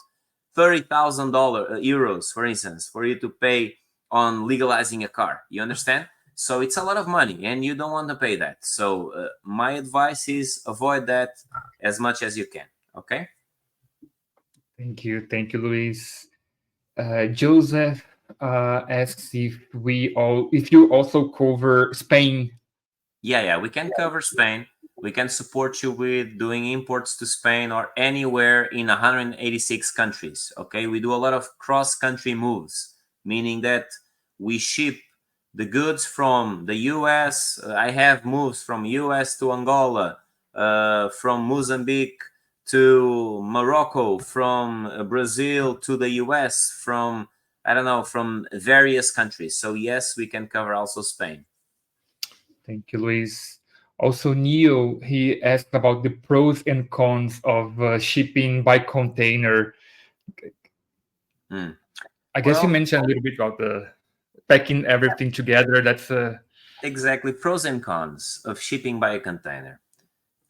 $30,000 euros, for instance, for you to pay on legalizing a car. You understand? So it's a lot of money, and you don't want to pay that. So my advice is avoid that as much as you can. Okay. Thank you, Luis. Joseph asks if you also cover Spain. Yeah, we can cover Spain. We can support you with doing imports to Spain or anywhere in 186 countries. Okay, we do a lot of cross-country moves, meaning that we ship the goods from the US. I have moves from US to Angola, from Mozambique to Morocco, from Brazil to the US, from I don't know, from various countries. So yes, we can cover also Spain. Thank you, Luis. Also, Neil, he asked about the pros and cons of shipping by container. Mm. I guess you Well, mentioned a little bit about the packing everything together. That's exactly, pros and cons of shipping by a container.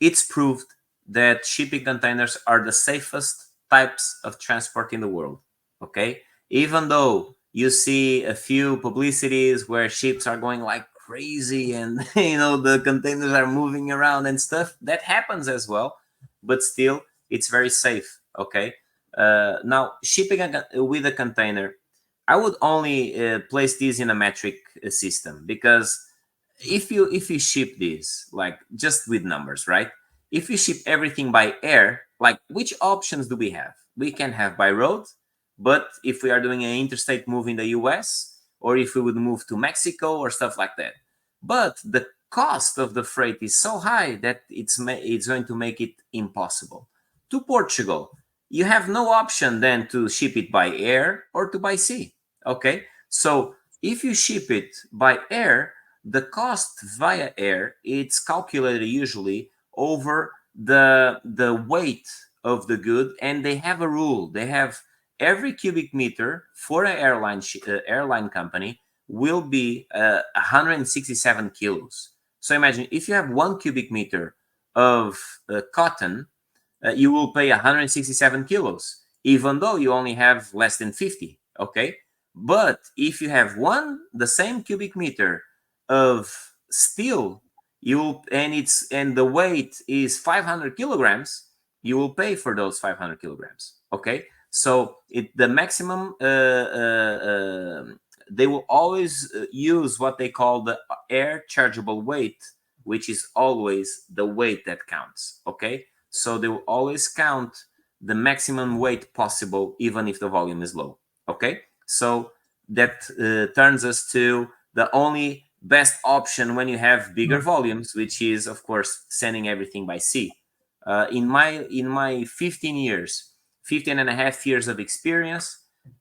It's proved that shipping containers are the safest types of transport in the world. Okay, even though you see a few publicities where ships are going like crazy and the containers are moving around and stuff, that happens as well, but still it's very safe. Okay, now shipping with a container, I would only place this in a metric system, because if you ship this like just with numbers, right? If you ship everything by air, like which options do we have? We can have by road, but if we are doing an interstate move in the US, or if we would move to Mexico or stuff like that, but the cost of the freight is so high that it's going to make it impossible. To Portugal, you have no option then to ship it by air or to by sea. Okay, so if you ship it by air, the cost via air, it's calculated usually over the weight of the good, and they have a rule. They have every cubic meter for an airline company will be 167 kilos. So imagine if you have 1 cubic meter of cotton, you will pay 167 kilos, even though you only have less than 50. Okay, but if you have the same cubic meter of steel, and the weight is 500 kilograms, you will pay for those 500 kilograms. Okay, so the maximum they will always use what they call the air chargeable weight, which is always the weight that counts. Okay, so they will always count the maximum weight possible, even if the volume is low. Okay, so that turns us to the only best option when you have bigger volumes, which is of course sending everything by sea. In my 15 and a half years of experience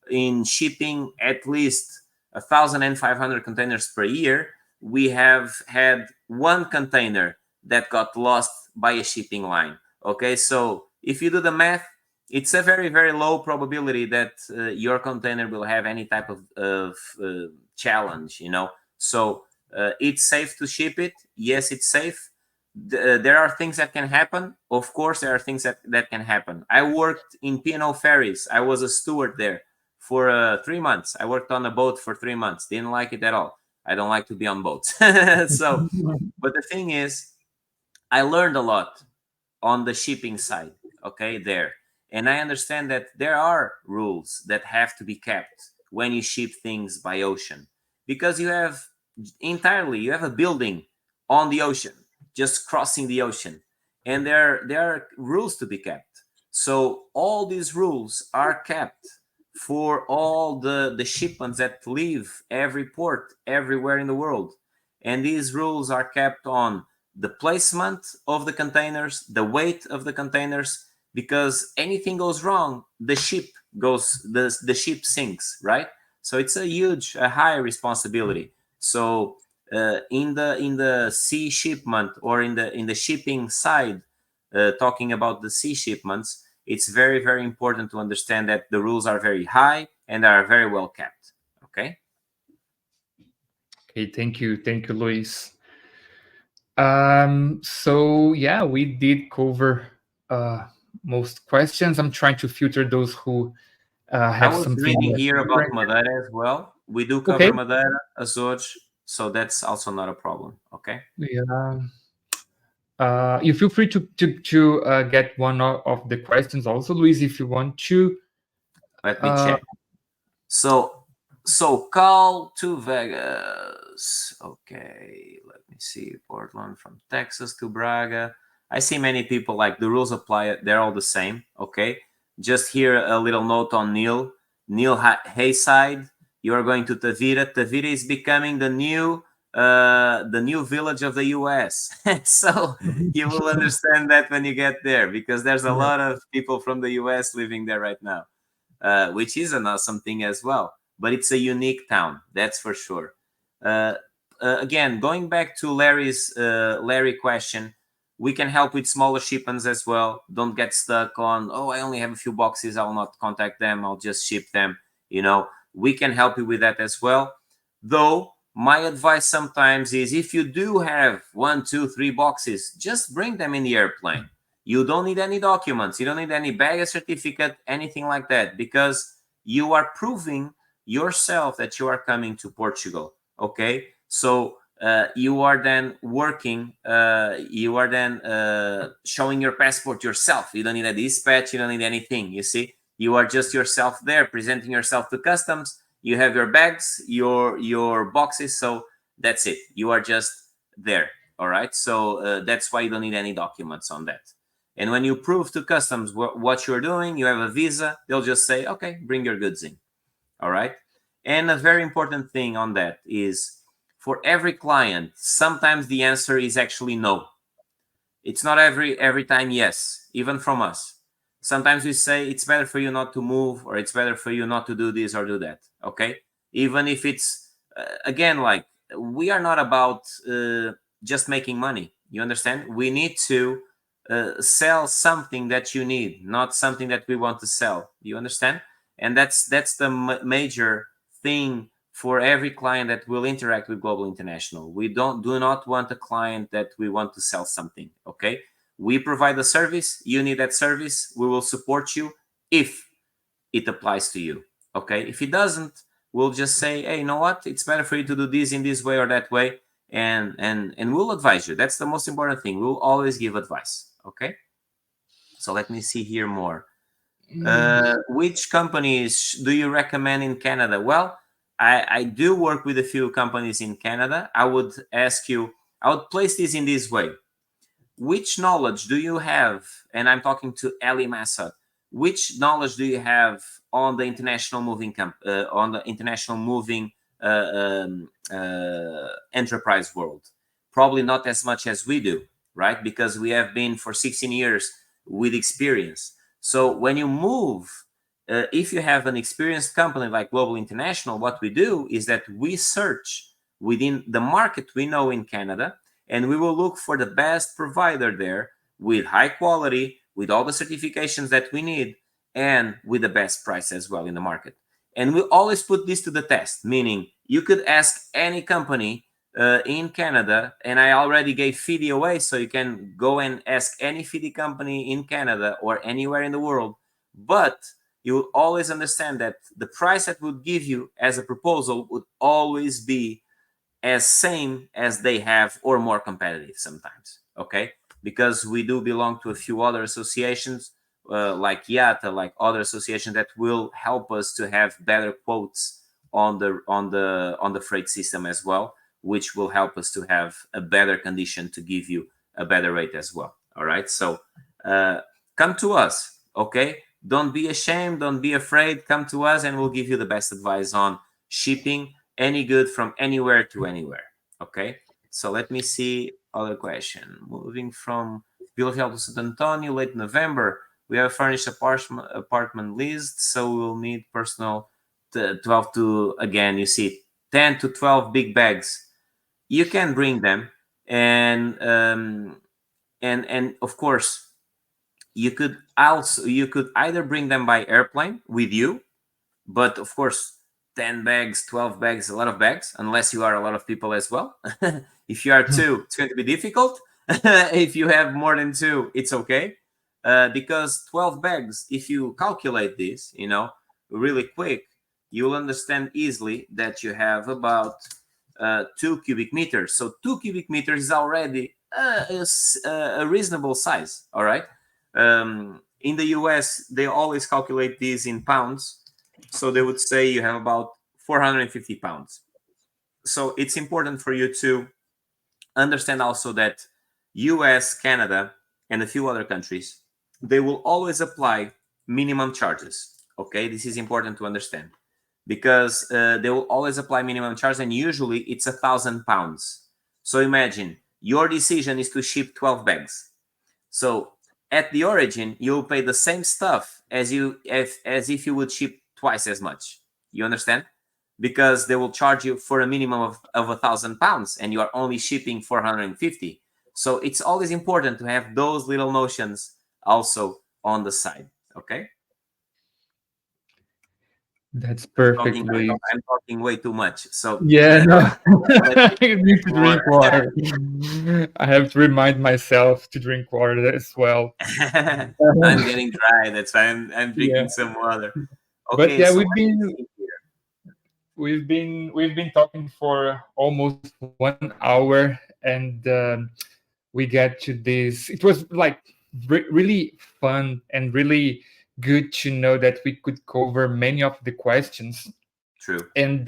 in shipping at least 1,500 containers per year, we have had one container that got lost by a shipping line. Okay, so if you do the math, it's a very, very low probability that your container will have any type of challenge, you know. So it's safe to ship it. Yes, it's safe. There are things that can happen. Of course, there are things that can happen. I worked in P&O ferries. I was a steward there for 3 months. I worked on a boat for 3 months. Didn't like it at all. I don't like to be on boats. So, but the thing is, I learned a lot on the shipping side, okay, there. And I understand that there are rules that have to be kept when you ship things by ocean, because you have a building on the ocean, just crossing the ocean, and there are rules to be kept. So all these rules are kept for all the shipments that leave every port everywhere in the world. And these rules are kept on the placement of the containers, the weight of the containers, because anything goes wrong, the ship ship sinks, right? So it's a high responsibility. So in the sea shipment, or in the shipping side, talking about the sea shipments, it's very, very important to understand that the rules are very high and are very well kept. Okay. Okay, thank you, Luis. So yeah, we did cover most questions. I'm trying to filter those who I have was something reading here about different. Madeira as well. We do Okay. cover Madeira, Azores, so that's also not a problem. Okay. Yeah. You feel free to get one of the questions also, Luis, if you want to. Let me check. So call to Vegas. Okay, let me see. Portland from Texas to Braga. I see many people, like, the rules apply. They're all the same. Okay. Just here a little note on Neil. Neil Hayside. You are going to Tavira. Tavira is becoming the new village of the US. So you will understand that when you get there, because there's a lot of people from the US living there right now. Which is an awesome thing as well. But it's a unique town, that's for sure. Again, going back to Larry question, we can help with smaller shipments as well. Don't get stuck on, oh, I only have a few boxes, I'll not contact them, I'll just ship them. You know, we can help you with that as well. Though my advice sometimes is, if you do have 1, 2, 3 boxes, just bring them in the airplane. You don't need any documents. You don't need any baggage certificate, anything like that, because you are proving yourself that you are coming to Portugal. Okay, so you are then working. You are then showing your passport yourself. You don't need a dispatch. You don't need anything. You see, you are just yourself there, presenting yourself to customs. You have your bags, your boxes. So that's it. You are just there. All right. So that's why you don't need any documents on that. And when you prove to customs what you're doing, you have a visa, they'll just say, okay, bring your goods in. All right. And a very important thing on that is, for every client, sometimes the answer is actually no. It's not every time yes, even from us. Sometimes we say it's better for you not to move, or it's better for you not to do this or do that. Okay. Even if it's, again, like, we are not about just making money. You understand? We need to sell something that you need, not something that we want to sell. You understand? And that's the major thing for every client that will interact with Global International. We do not want a client that we want to sell something. Okay, we provide a service. You need that service. We will support you if it applies to you. Okay, if it doesn't, we'll just say, hey, you know what? It's better for you to do this in this way or that way, and we'll advise you. That's the most important thing. We'll always give advice. Okay. So let me see here more. Mm. Which companies do you recommend in Canada? Well, I do work with a few companies in Canada. I would ask you, I would place this in this way. Which knowledge do you have? And I'm talking to Ali Massa. Which knowledge do you have on the international moving enterprise world? Probably not as much as we do, right? Because we have been for 16 years with experience. So when you move, if you have an experienced company like Global International, what we do is that we search within the market we know in Canada, and we will look for the best provider there with high quality, with all the certifications that we need, and with the best price as well in the market. And we always put this to the test, meaning you could ask any company in Canada, and I already gave FIDI away, so you can go and ask any FIDI company in Canada or anywhere in the world. But you will always understand that the price that would give you as a proposal would always be as same as they have or more competitive sometimes, okay? Because we do belong to a few other associations like IATA, like other associations that will help us to have better quotes on the freight system as well, which will help us to have a better condition to give you a better rate as well. All right, so come to us, okay? Don't be ashamed, don't be afraid, come to us and we'll give you the best advice on shipping any good from anywhere to anywhere. Okay, so let me see other question. Moving from Vila Real to Santo Antonio, late November. We have a furnished apartment list, so we'll need personal 12 to, again, you see 10 to 12 big bags. You can bring them, and of course you could either bring them by airplane with you, but of course 10 bags, 12 bags, a lot of bags, unless you are a lot of people as well. If you are two, it's going to be difficult. If you have more than two, it's okay. Because 12 bags, if you calculate this, really quick, you'll understand easily that you have about 2 cubic meters. So 2 cubic meters is already a reasonable size, all right? In the US, they always calculate these in pounds. So they would say you have about 450 pounds. So it's important for you to understand also that US, Canada, and a few other countries, they will always apply minimum charges. Okay, this is important to understand because they will always apply minimum charge, and usually it's 1,000 pounds. So imagine your decision is to ship 12 bags. So at the origin, you'll pay the same stuff as if you would ship twice as much. You understand? Because they will charge you for a minimum of 1,000 pounds, and you are only shipping 450. So it's always important to have those little notions also on the side. Okay. That's perfect, I'm Luis. talking way too much. So Yeah, no. let's I need to more. drink water. I have to remind myself to drink water as well. I'm getting dry. That's why I'm Yeah, drinking some water. but Okay, yeah, so we've been we've been we've been talking for almost 1 hour, and we get to this. It was like really fun and really good to know that we could cover many of the questions. true. And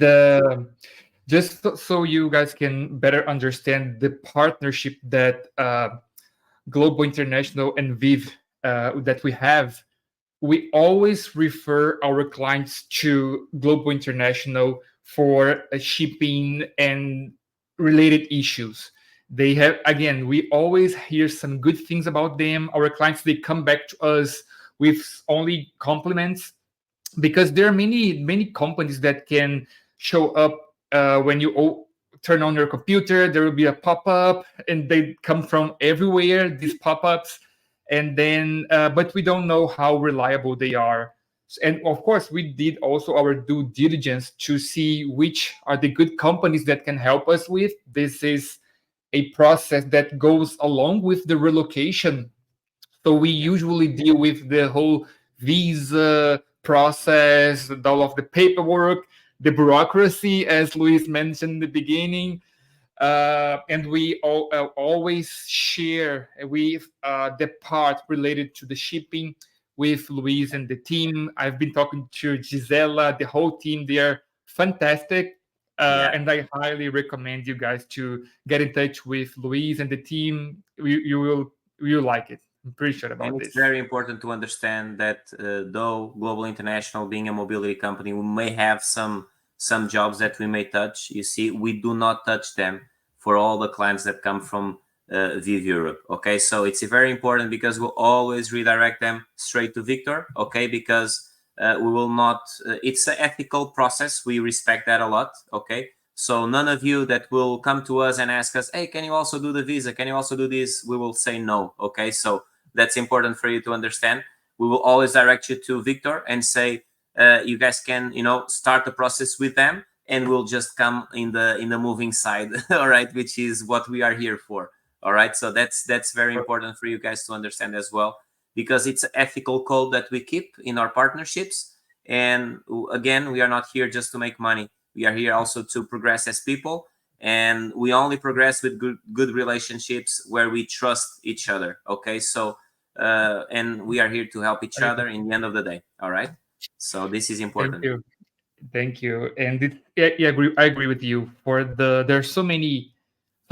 just so you guys can better understand the partnership that Global International and Viv that we have, we always refer our clients to Global International for shipping and related issues. They have, again, we always hear some good things about them. Our clients, they come back to us with only compliments, because there are many companies that can show up when you turn on your computer. There will be a pop-up, and they come from everywhere, these pop-ups, and then but we don't know how reliable they are. And of course, we did also our due diligence to see which are the good companies that can help us with this. Is a process that goes along with the relocation, so we usually deal with the whole visa process, all of the paperwork, the bureaucracy, as Luis mentioned in the beginning. And we always share with the part related to the shipping with Luis and the team. I've been talking to Gisela, the whole team. They are fantastic. Yeah. And I highly recommend you guys to get in touch with Luis and the team. You will like it. I'm pretty sure And about it's this. very important to understand that though Global International being a mobility company, we may have some jobs that we may touch. You see, we do not touch them for all the clients that come from Vive Europe. Okay, so it's very important because we'll always redirect them straight to Victor. Okay, because we will not. It's an ethical process. We respect that a lot. Okay. So none of you that will come to us and ask us, hey, can you also do the visa? Can you also do this? We will say no. Okay. So that's important for you to understand. We will always direct you to Victor and say, you guys can, start the process with them, and we'll just come in the moving side. All right. Which is what we are here for. All right. So that's very important for you guys to understand as well, because it's an ethical code that we keep in our partnerships. And again, we are not here just to make money. We are here also to progress as people, and we only progress with good relationships where we trust each other. Okay, so and we are here to help each other in the end of the day. All right, so this is important. Thank you. And I agree with you. There's so many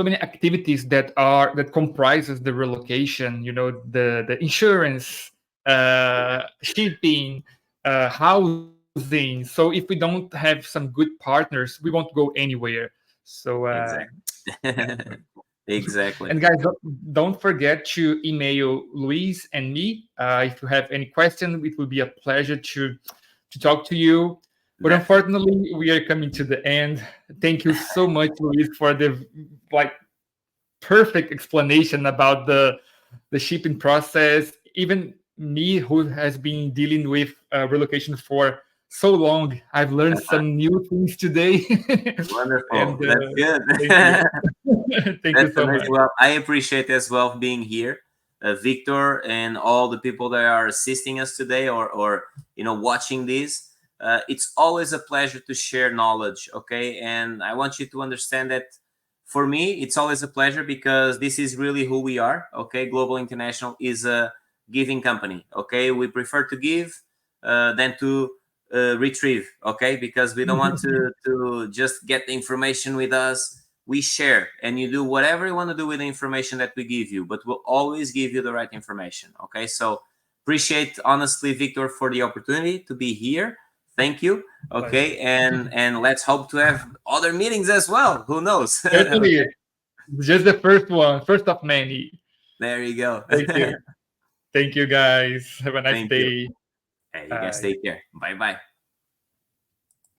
activities that comprises the relocation. The insurance, shipping, housing. So if we don't have some good partners, we won't go anywhere. So Exactly. Exactly. and guys, don't forget to email Luis and me if you have any question. It will be a pleasure to talk to you. But unfortunately, we are coming to the end. Thank you so much, Luis, for the perfect explanation about the shipping process. Even me, who has been dealing with relocation for so long, I've learned some new things today. Wonderful. And That's good. thank you. Thank you That's so much. amazing. Well, I appreciate as well being here, Victor, and all the people that are assisting us today, or watching this. It's always a pleasure to share knowledge. Okay, and I want you to understand that for me, it's always a pleasure because this is really who we are. Okay, Global International is a giving company. Okay, we prefer to give than to retrieve. Okay, because we don't want to just get the information with us. We share, and you do whatever you want to do with the information that we give you, but we'll always give you the right information. Okay, so appreciate honestly, Victor, for the opportunity to be here. Thank you. Okay, and let's hope to have other meetings as well. Who knows? Certainly, just the first of many. There you go. Thank you guys. Have a nice Thank you. day. Hey, you guys take care. Bye bye.